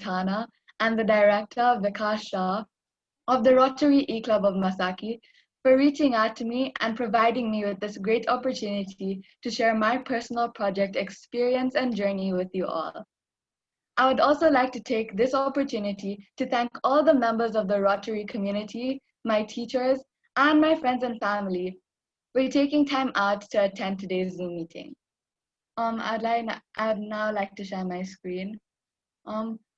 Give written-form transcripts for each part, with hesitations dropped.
Montana and the director, Vikas Shah, of the Rotary E-Club of Masaki, for reaching out to me and providing me with this great opportunity to share my personal project experience and journey with you all. I would also like to take this opportunity to thank all the members of the Rotary community, my teachers, and my friends and family for taking time out to attend today's Zoom meeting. I'd now like to share my screen.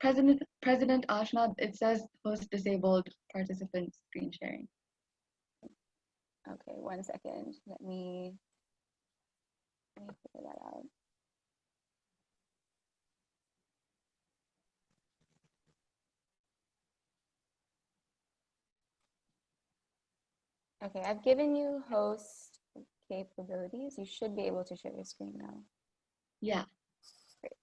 President Ashna, it says host disabled participant screen sharing. Okay, 1 second. Let me figure that out. Okay, I've given you host capabilities. You should be able to share your screen now. Yeah. Great.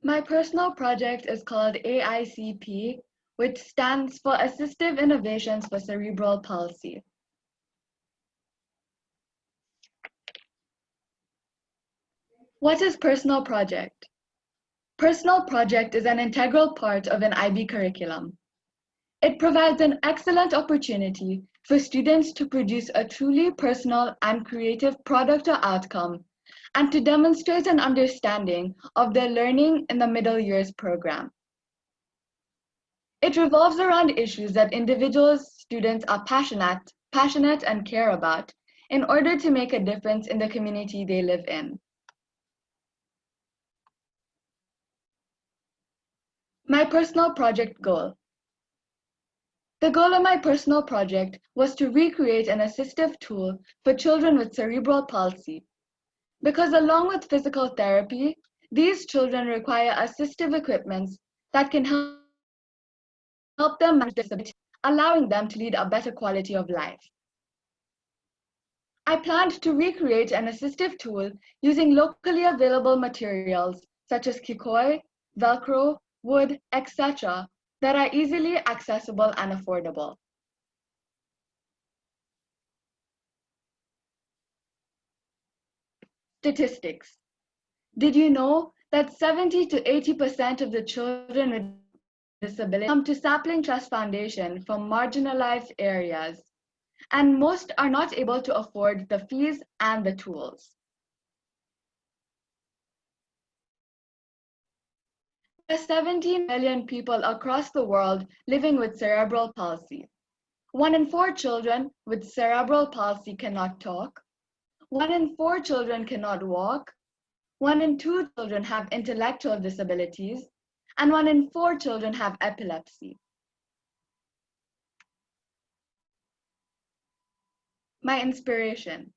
My personal project is called AICP, which stands for Assistive Innovations for Cerebral Palsy. What is Personal Project? Personal Project is an integral part of an IB curriculum. It provides an excellent opportunity for students to produce a truly personal and creative product or outcome, and to demonstrate an understanding of their learning in the middle years program. It revolves around issues that individuals, students are passionate and care about in order to make a difference in the community they live in. My personal project goal. The goal of my personal project was to recreate an assistive tool for children with cerebral palsy. Because along with physical therapy, these children require assistive equipments that can help them manage disability, allowing them to lead a better quality of life. I planned to recreate an assistive tool using locally available materials such as kikoi, Velcro, wood, etc. that are easily accessible and affordable. Statistics. Did you know that 70 to 80% of the children with disabilities come to Sapling Trust Foundation from marginalized areas, and most are not able to afford the fees and the tools? There are 17 million people across the world living with cerebral palsy. 1 in 4 children with cerebral palsy cannot talk. 1 in 4 children cannot walk. 1 in 2 children have intellectual disabilities, and 1 in 4 children have epilepsy. My inspiration.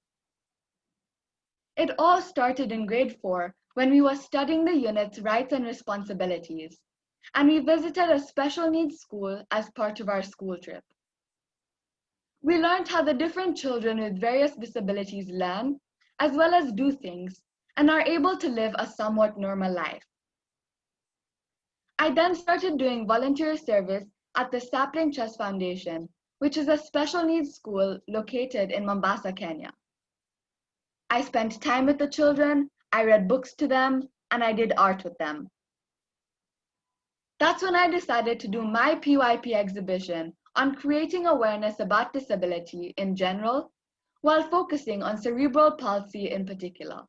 It all started in grade 4 when we were studying the unit's rights and responsibilities, and we visited a special needs school as part of our school trip. We learned how the different children with various disabilities learn, as well as do things, and are able to live a somewhat normal life. I then started doing volunteer service at the Sapling Trust Foundation, which is a special needs school located in Mombasa, Kenya. I spent time with the children, I read books to them, and I did art with them. That's when I decided to do my PYP exhibition on creating awareness about disability in general, while focusing on cerebral palsy in particular.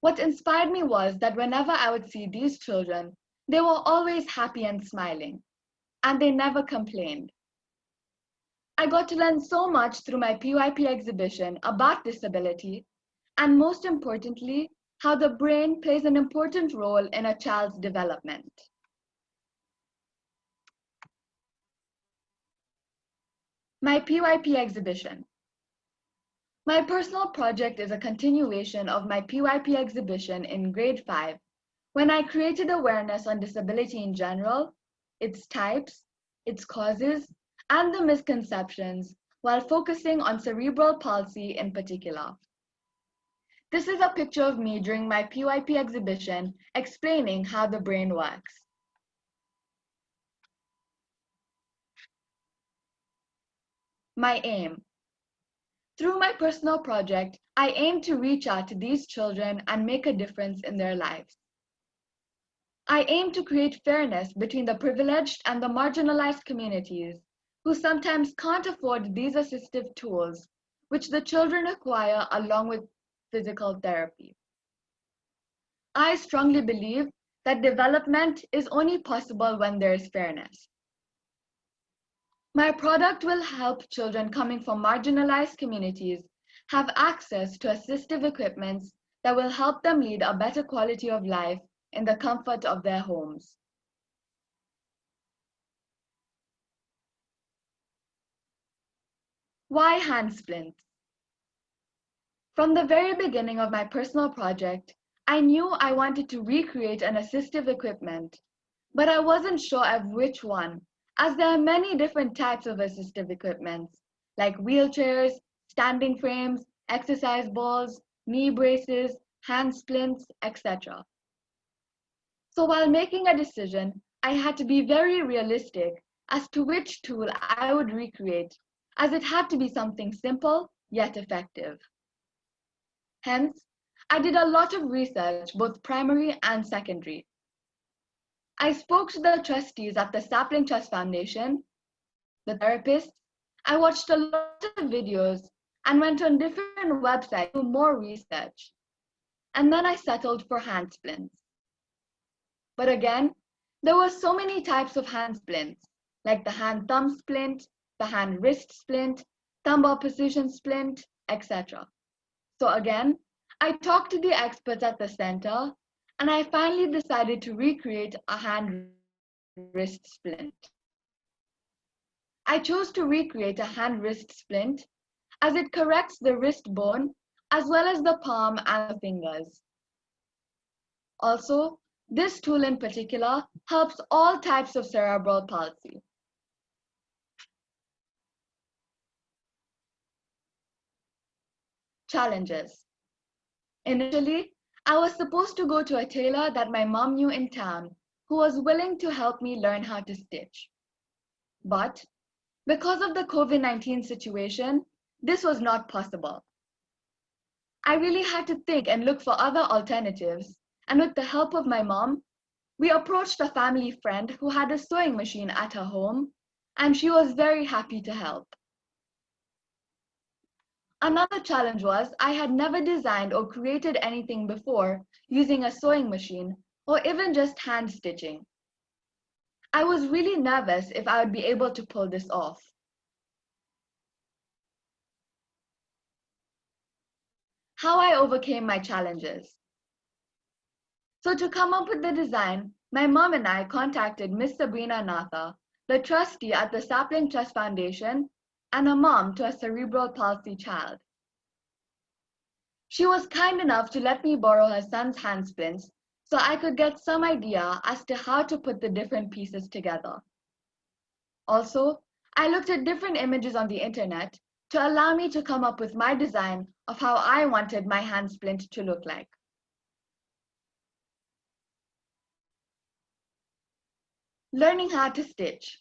What inspired me was that whenever I would see these children, they were always happy and smiling, and they never complained. I got to learn so much through my PYP exhibition about disability, and most importantly, how the brain plays an important role in a child's development. My PYP exhibition. My personal project is a continuation of my PYP exhibition in grade 5, when I created awareness on disability in general, its types, its causes, and the misconceptions while focusing on cerebral palsy in particular. This is a picture of me during my PYP exhibition explaining how the brain works. My aim. Through my personal project, I aim to reach out to these children and make a difference in their lives. I aim to create fairness between the privileged and the marginalized communities who sometimes can't afford these assistive tools, which the children require along with physical therapy. I strongly believe that development is only possible when there is fairness. My product will help children coming from marginalized communities have access to assistive equipment that will help them lead a better quality of life in the comfort of their homes. Why hand splints? From the very beginning of my personal project, I knew I wanted to recreate an assistive equipment, but I wasn't sure of which one, as there are many different types of assistive equipment, like wheelchairs, standing frames, exercise balls, knee braces, hand splints, etc. So while making a decision, I had to be very realistic as to which tool I would recreate, as it had to be something simple yet effective. Hence, I did a lot of research, both primary and secondary. I spoke to the trustees at the Sapling Trust Foundation, the therapists. I watched a lot of videos and went on different websites to do more research. And then I settled for hand splints. But again, there were so many types of hand splints, like the hand thumb splint, the hand wrist splint, thumb opposition splint, etc. So again, I talked to the experts at the center, and I finally decided to recreate a hand wrist splint. I chose to recreate a hand wrist splint as it corrects the wrist bone as well as the palm and the fingers. Also, this tool in particular helps all types of cerebral palsy. Challenges. Initially, I was supposed to go to a tailor that my mom knew in town who was willing to help me learn how to stitch. But because of the COVID-19 situation, this was not possible. I really had to think and look for other alternatives, and with the help of my mom, we approached a family friend who had a sewing machine at her home, and she was very happy to help. Another challenge was I had never designed or created anything before using a sewing machine or even just hand stitching. I was really nervous if I would be able to pull this off. How I overcame my challenges. So to come up with the design, my mom and I contacted Miss Sabrina Natha, the trustee at the Sapling Trust Foundation, and a mom to a cerebral palsy child. She was kind enough to let me borrow her son's hand splints so I could get some idea as to how to put the different pieces together. Also, I looked at different images on the internet to allow me to come up with my design of how I wanted my hand splint to look like. Learning how to stitch.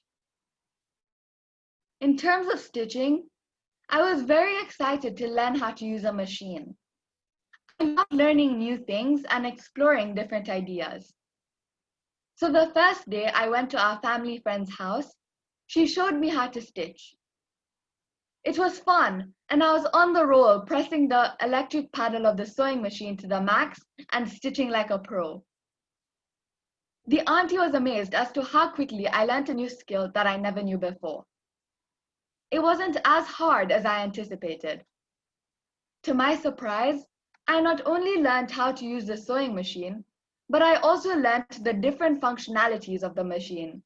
In terms of stitching, I was very excited to learn how to use a machine. I love learning new things and exploring different ideas. So the first day I went to our family friend's house, she showed me how to stitch. It was fun, and I was on the roll pressing the electric paddle of the sewing machine to the max and stitching like a pro. The auntie was amazed as to how quickly I learned a new skill that I never knew before. It wasn't as hard as I anticipated. To my surprise, I not only learned how to use the sewing machine, but I also learned the different functionalities of the machine.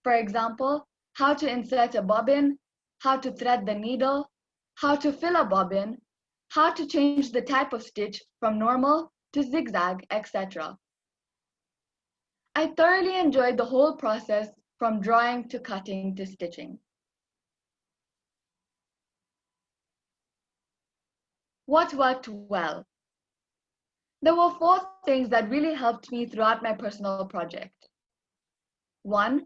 For example, how to insert a bobbin, how to thread the needle, how to fill a bobbin, how to change the type of stitch from normal to zigzag, etc. I thoroughly enjoyed the whole process from drawing to cutting to stitching. What worked well? There were 4 things that really helped me throughout my personal project. 1.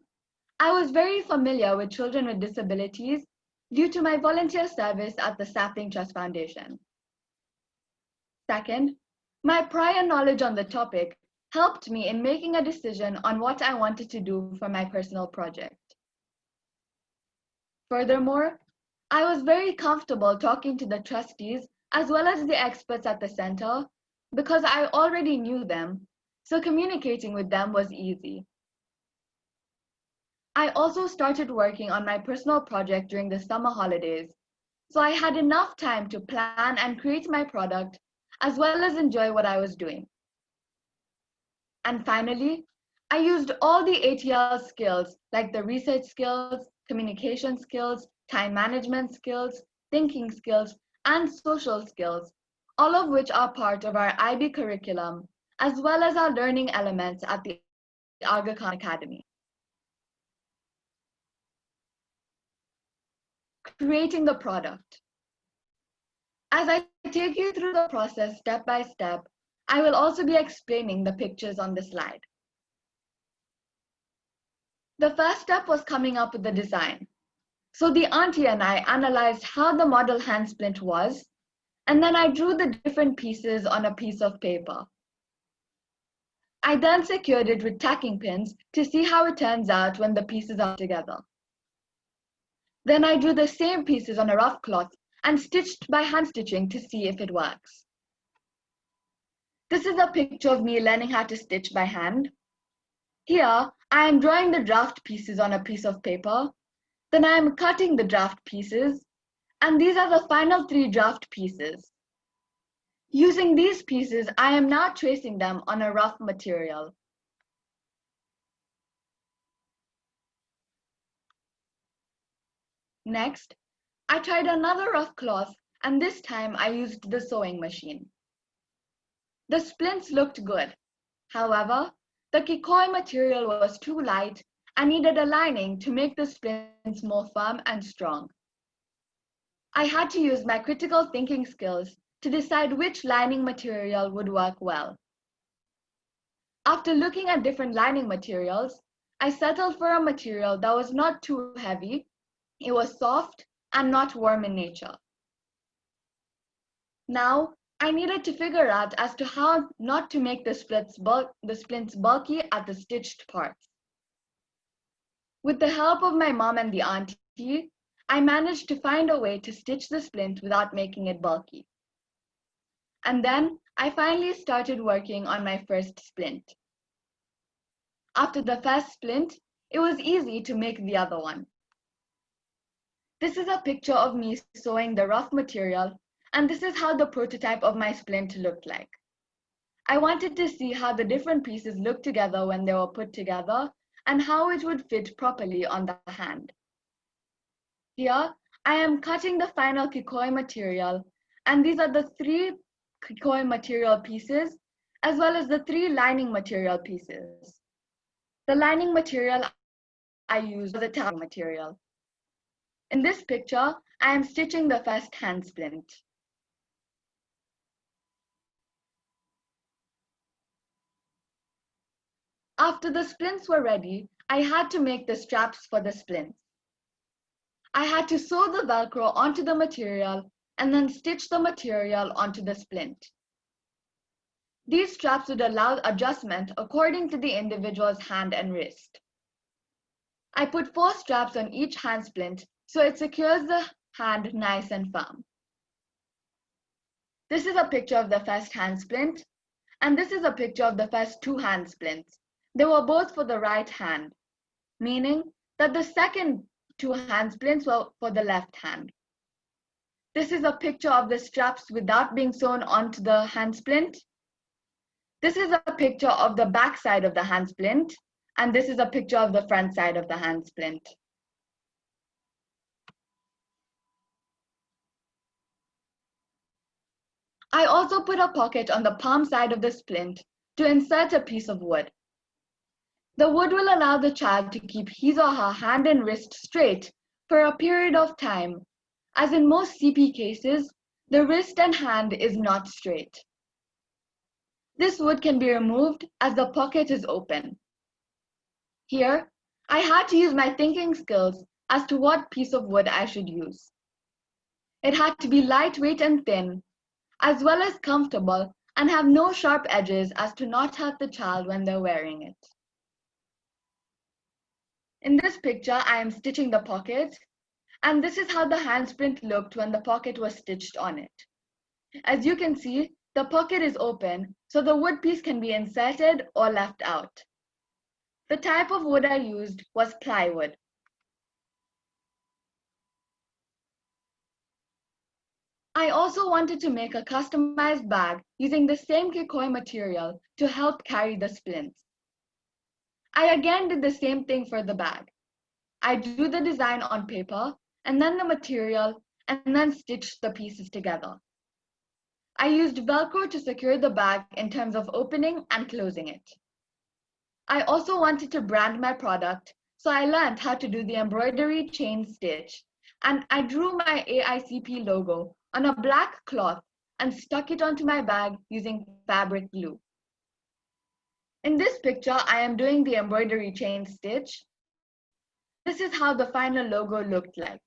I was very familiar with children with disabilities due to my volunteer service at the Sapling Trust Foundation. 2nd, my prior knowledge on the topic helped me in making a decision on what I wanted to do for my personal project. Furthermore, I was very comfortable talking to the trustees as well as the experts at the center because I already knew them, so communicating with them was easy. I also started working on my personal project during the summer holidays, so I had enough time to plan and create my product as well as enjoy what I was doing. And finally, I used all the ATL skills like the research skills, communication skills, time management skills, thinking skills, and social skills, all of which are part of our IB curriculum, as well as our learning elements at the Aga Khan Academy. Creating the product. As I take you through the process step by step, I will also be explaining the pictures on the slide. The first step was coming up with the design. So the auntie and I analyzed how the model hand splint was, and then I drew the different pieces on a piece of paper. I then secured it with tacking pins to see how it turns out when the pieces are together. Then I drew the same pieces on a rough cloth and stitched by hand stitching to see if it works. This is a picture of me learning how to stitch by hand. Here, I am drawing the draft pieces on a piece of paper. Then I am cutting the draft pieces, and these are the final 3 draft pieces. Using these pieces, I am now tracing them on a rough material. Next, I tried another rough cloth, and this time I used the sewing machine. The splints looked good. However, the kikoi material was too light and needed a lining to make the splints more firm and strong. I had to use my critical thinking skills to decide which lining material would work well. After looking at different lining materials, I settled for a material that was not too heavy, it was soft, and not warm in nature. Now, I needed to figure out as to how not to make the splints bulky at the stitched parts. With the help of my mom and the auntie, I managed to find a way to stitch the splint without making it bulky. And then I finally started working on my first splint. After the first splint, it was easy to make the other one. This is a picture of me sewing the rough material, and this is how the prototype of my splint looked like. I wanted to see how the different pieces looked together when they were put together and how it would fit properly on the hand. Here, I am cutting the final kikoi material, and these are the 3 kikoi material pieces, as well as the 3 lining material pieces. The lining material I used was a towel material. In this picture, I am stitching the first hand splint. After the splints were ready, I had to make the straps for the splints. I had to sew the Velcro onto the material and then stitch the material onto the splint. These straps would allow adjustment according to the individual's hand and wrist. I put 4 straps on each hand splint so it secures the hand nice and firm. This is a picture of the first hand splint, and this is a picture of the first 2 hand splints. They were both for the right hand, meaning that the second 2 hand splints were for the left hand. This is a picture of the straps without being sewn onto the hand splint. This is a picture of the back side of the hand splint, and this is a picture of the front side of the hand splint. I also put a pocket on the palm side of the splint to insert a piece of wood. The wood will allow the child to keep his or her hand and wrist straight for a period of time, as in most CP cases, The wrist and hand is not straight. This wood can be removed as the pocket is open. Here, I had to use my thinking skills as to what piece of wood I should use. It had to be lightweight and thin, as well as comfortable and have no sharp edges as to not hurt the child when they're wearing it. In this picture, I am stitching the pocket, and this is how the hand splint looked when the pocket was stitched on it. As you can see, the pocket is open, so the wood piece can be inserted or left out. The type of wood I used was plywood. I also wanted to make a customized bag using the same kikoi material to help carry the splints. I again did the same thing for the bag. I drew the design on paper, and then the material, and then stitched the pieces together. I used Velcro to secure the bag in terms of opening and closing it. I also wanted to brand my product, so I learned how to do the embroidery chain stitch, and I drew my AICP logo on a black cloth and stuck it onto my bag using fabric glue. In this picture, I am doing the embroidery chain stitch, and this is how the final logo looked like.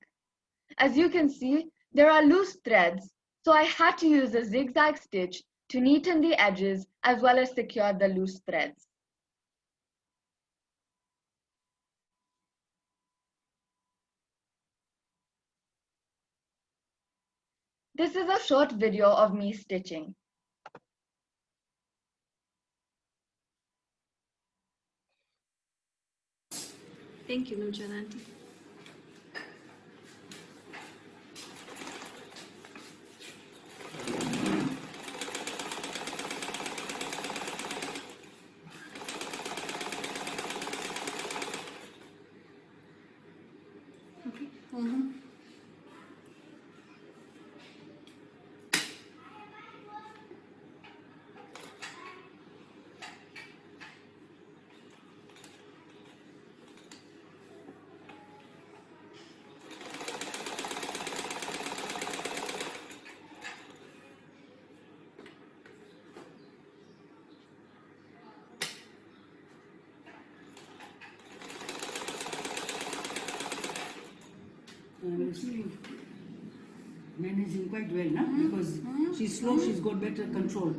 As you can see, there are loose threads, so I had to use a zigzag stitch to neaten the edges as well as secure the loose threads. This is a short video of me stitching. Thank you, Nurjan Auntie. Okay. Managing quite well, no? Because she's slow, she's got better control.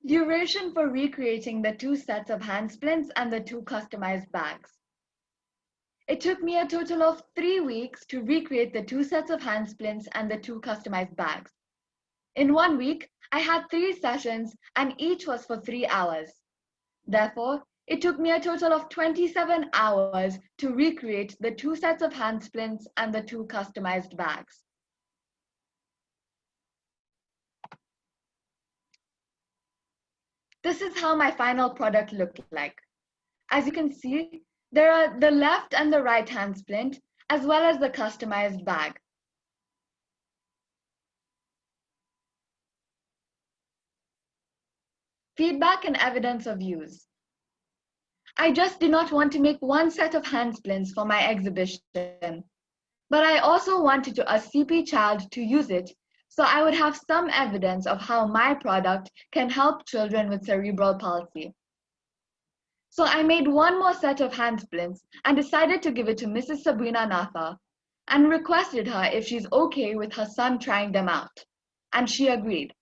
Duration for recreating the 2 sets of hand splints and the 2 customized bags. It took me a total of 3 weeks to recreate the 2 sets of hand splints and the 2 customized bags. In 1 week, I had 3 sessions and each was for 3 hours. Therefore, it took me a total of 27 hours to recreate the 2 sets of hand splints and the 2 customized bags. This is how my final product looked like. As you can see, there are the left and the right hand splint, as well as the customized bag. Feedback and evidence of use. I just did not want to make 1 set of hand splints for my exhibition, but I also wanted a CP child to use it, so I would have some evidence of how my product can help children with cerebral palsy. So I made 1 more set of hand splints and decided to give it to Mrs. Sabrina Natha and requested her if she's okay with her son trying them out, and she agreed.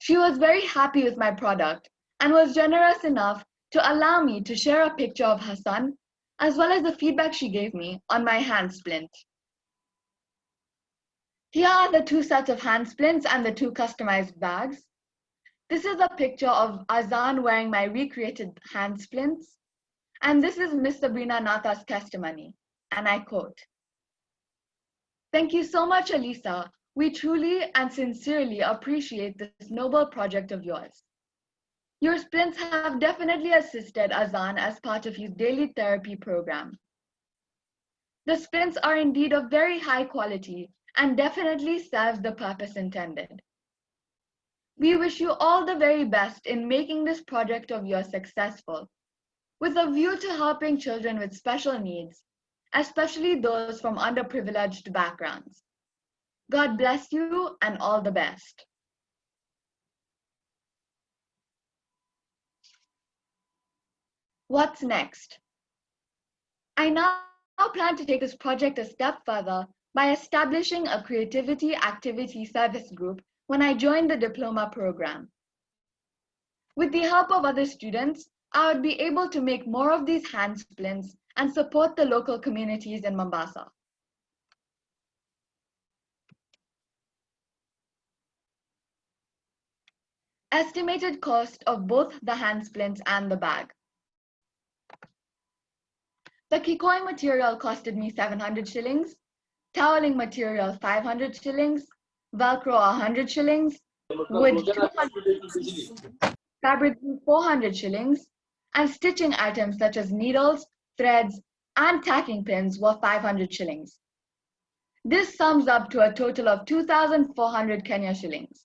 She was very happy with my product and was generous enough to allow me to share a picture of her son, as well as the feedback she gave me on my hand splint. Here are the 2 sets of hand splints and the 2 customized bags. This is a picture of Azan wearing my recreated hand splints, and this is Miss Sabrina Natha's testimony, and I quote, "Thank you so much, Alyssa. We truly and sincerely appreciate this noble project of yours. Your splints have definitely assisted Azan as part of his daily therapy program. The splints are indeed of very high quality and definitely serve the purpose intended. We wish you all the very best in making this project of yours successful, with a view to helping children with special needs, especially those from underprivileged backgrounds. God bless you and all the best. What's next? I now plan to take this project a step further by establishing a creativity activity service group when I join the diploma program. With the help of other students, I would be able to make more of these hand splints and support the local communities in Mombasa. Estimated cost of both the hand splints and the bag. The kikoi material costed me 700 shillings, toweling material 500 shillings, Velcro 100 shillings, wood 200 shillings, fabric 400 shillings, and stitching items such as needles, threads, and tacking pins were 500 shillings. This sums up to a total of 2,400 Kenya shillings.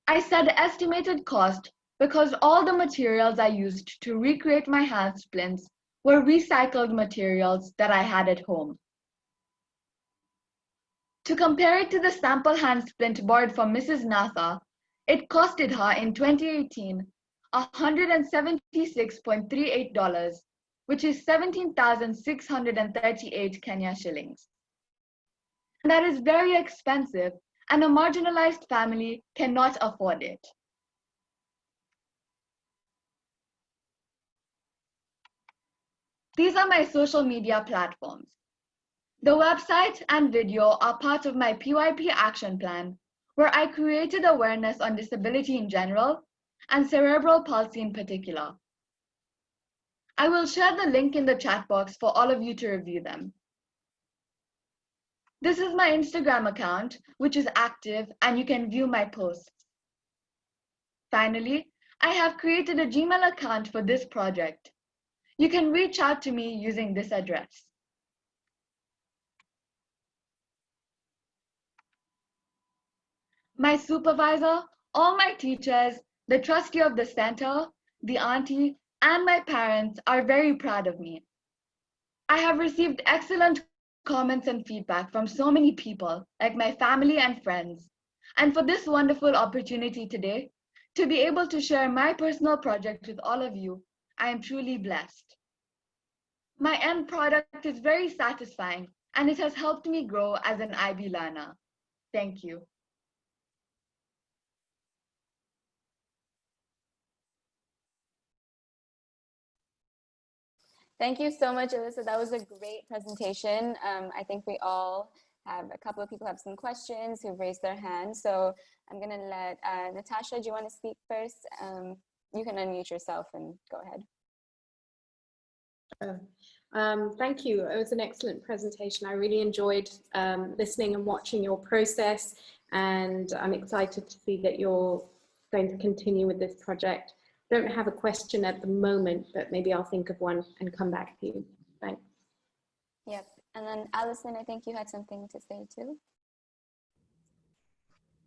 I said estimated cost because all the materials I used to recreate my hand splints were recycled materials that I had at home. To compare it to the sample hand splint borrowed from Mrs. Natha, it costed her in 2018 $176.38, which is 17,638 Kenya shillings. And that is very expensive, and a marginalized family cannot afford it. These are my social media platforms. The website and video are part of my PYP action plan, where I created awareness on disability in general and cerebral palsy in particular. I will share the link in the chat box for all of you to review them. This is my Instagram account, which is active and you can view my posts. Finally, I have created a Gmail account for this project. You can reach out to me using this address. My supervisor, all my teachers, the trustee of the center, the auntie, and my parents are very proud of me. I have received excellent comments and feedback from so many people, like my family and friends. And for this wonderful opportunity today, to be able to share my personal project with all of you, I am truly blessed. My end product is very satisfying, and it has helped me grow as an IB learner. Thank you. Thank you so much, Alyssa. That was a great presentation. I think we all have, a couple of people have some questions who've raised their hands. So I'm gonna let, Natasha, do you wanna speak first? You can unmute yourself and go ahead. Thank you. It was an excellent presentation. I really enjoyed listening and watching your process, and I'm excited to see that you're going to continue with this project. Don't have a question at the moment, but maybe I'll think of one and come back to you. Thanks. Yep. And then Alison, I think you had something to say too.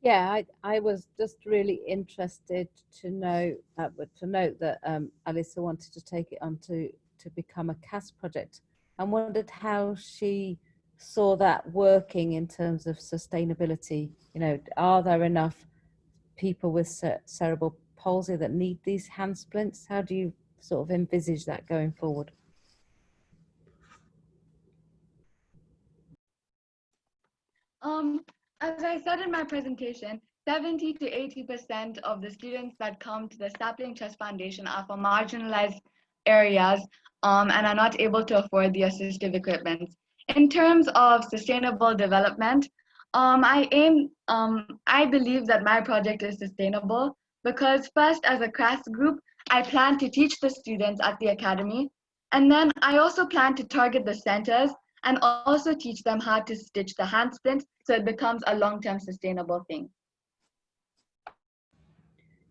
Yeah, I was just really interested to know, to note that Alyssa wanted to take it on to become a CAS project, and wondered how she saw that working in terms of sustainability. You know, are there enough people with cerebral palsy that need these hand splints? How do you sort of envisage that going forward? As I said in my presentation, 70 to 80% of the students that come to the Sapling Trust Foundation are from marginalized areas and are not able to afford the assistive equipment. In terms of sustainable development, I believe that my project is sustainable because first, as a CRAS group, I plan to teach the students at the academy, and then I also plan to target the centers and also teach them how to stitch the hand splint so it becomes a long-term sustainable thing.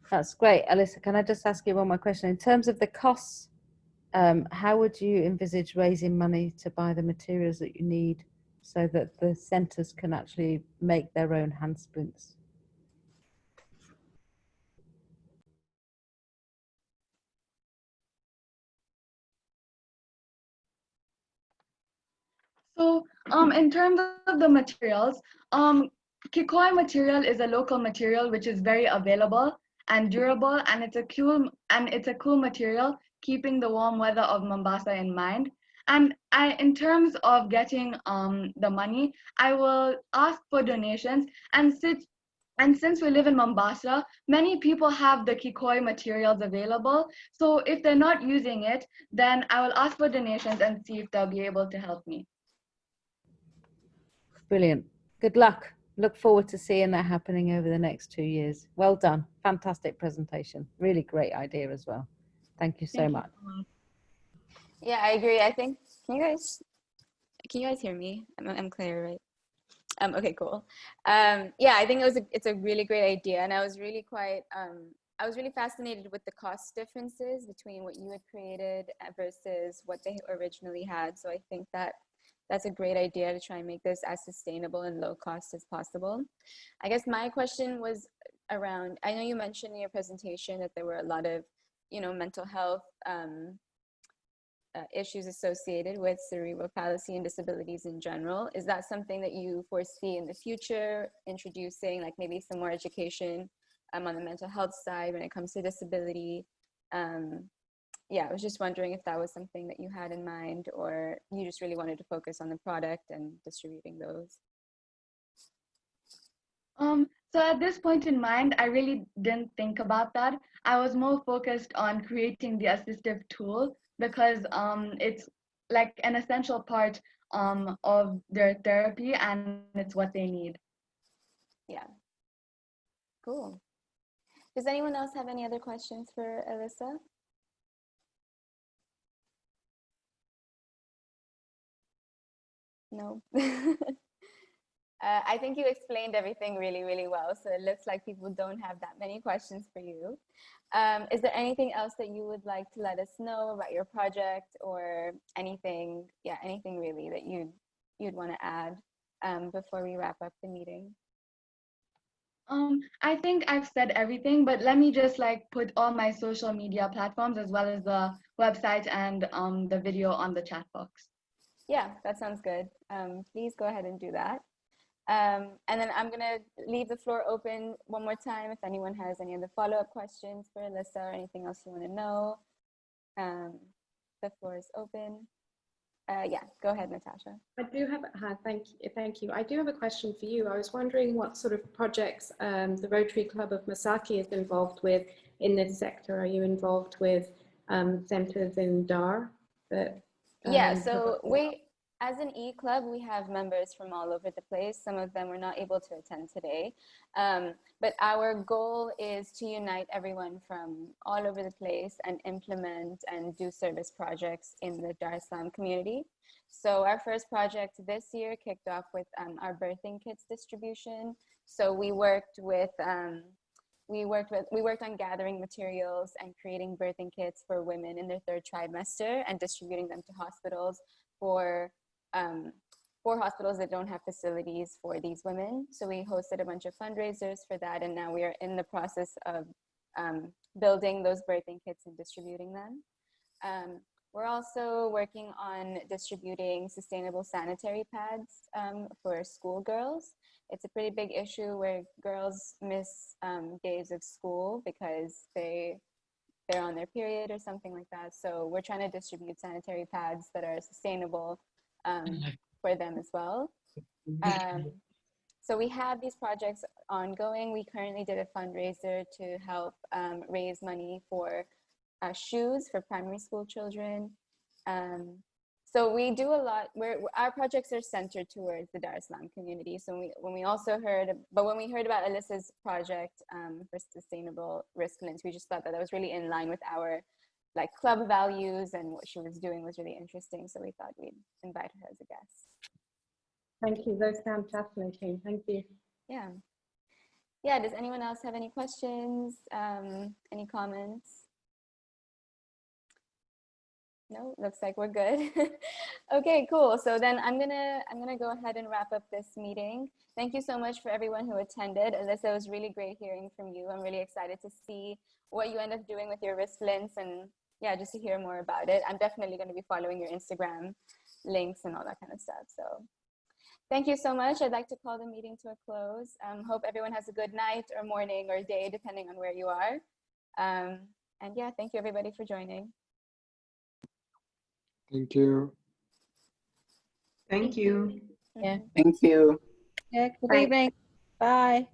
That's great. Alyssa, can I just ask you one more question? In terms of the costs, how would you envisage raising money to buy the materials that you need so that the centres can actually make their own hand splints? In terms of the materials, kikoi material is a local material which is very available and durable, and it's a cool material, keeping the warm weather of Mombasa in mind. And in terms of getting the money, I will ask for donations. And since we live in Mombasa, many people have the kikoi materials available. So if they're not using it, then I will ask for donations and see if they'll be able to help me. Brilliant. Good luck. Look forward to seeing that happening over the next 2 years. Well done. Fantastic presentation. Really great idea as well. Thank you so Thank you much. so much. Yeah, I agree. I think, can you guys hear me? I'm clear, right? Okay, cool. Yeah, I think it's a really great idea, and I was really fascinated with the cost differences between what you had created versus what they originally had. So I think that's a great idea to try and make this as sustainable and low cost as possible. I guess my question was around, I know you mentioned in your presentation that there were a lot of, mental health issues associated with cerebral palsy and disabilities in general. Is that something that you foresee in the future, introducing like maybe some more education on the mental health side when it comes to disability? Yeah, I was just wondering if that was something that you had in mind, or you just really wanted to focus on the product and distributing those. So at this point in mind, I really didn't think about that. I was more focused on creating the assistive tool because it's like an essential part of their therapy, and it's what they need. Yeah, cool. Does anyone else have any other questions for Alyssa? No. I think you explained everything really, really well. So it looks like people don't have that many questions for you. Is there anything else that you would like to let us know about your project, or anything? Yeah, anything really that you'd want to add before we wrap up the meeting? I think I've said everything, but let me just like put all my social media platforms as well as the website and the video on the chat box. Yeah, that sounds good. Please go ahead and do that. And then I'm gonna leave the floor open one more time if anyone has any other follow-up questions for Alyssa or anything else you want to know. The floor is open. Yeah, go ahead, Natasha. I do have, thank you. I do have a question for you. I was wondering what sort of projects the Rotary Club of Masaki is involved with in this sector. Are you involved with centres in Dar? Yeah, so we, as an E-Club, we have members from all over the place. Some of them were not able to attend today. But our goal is to unite everyone from all over the place and implement and do service projects in the Dar es Salaam community. So our first project this year kicked off with our birthing kits distribution. So we worked on gathering materials and creating birthing kits for women in their 3rd trimester and distributing them to hospitals for hospitals that don't have facilities for these women. So we hosted a bunch of fundraisers for that, and now we are in the process of building those birthing kits and distributing them. We're also working on distributing sustainable sanitary pads for schoolgirls. It's a pretty big issue where girls miss days of school because they're on their period or something like that. So we're trying to distribute sanitary pads that are sustainable for them as well. So we have these projects ongoing. We currently did a fundraiser to help raise money for shoes for primary school children. So we do a lot. Our projects are centered towards the Dar es Salaam community. So when we heard about Alyssa's project for sustainable risk splints, we just thought that was really in line with our like club values, and what she was doing was really interesting. So we thought we'd invite her as a guest. Thank you. Those sound fascinating. Thank you. Yeah. Yeah. Does anyone else have any questions? Any comments? No, looks like we're good. Okay, cool. So then I'm gonna go ahead and wrap up this meeting. Thank you so much for everyone who attended. Alyssa, it was really great hearing from you. I'm really excited to see what you end up doing with your wrist splints, and yeah, just to hear more about it. I'm definitely going to be following your Instagram links and all that kind of stuff. So Thank you so much. I'd like to call the meeting to a close. Hope everyone has a good night or morning or day, depending on where you are. And yeah, thank you everybody for joining. Thank you. Thank you. Yeah. Thank you. Yeah, good Bye. evening. Bye.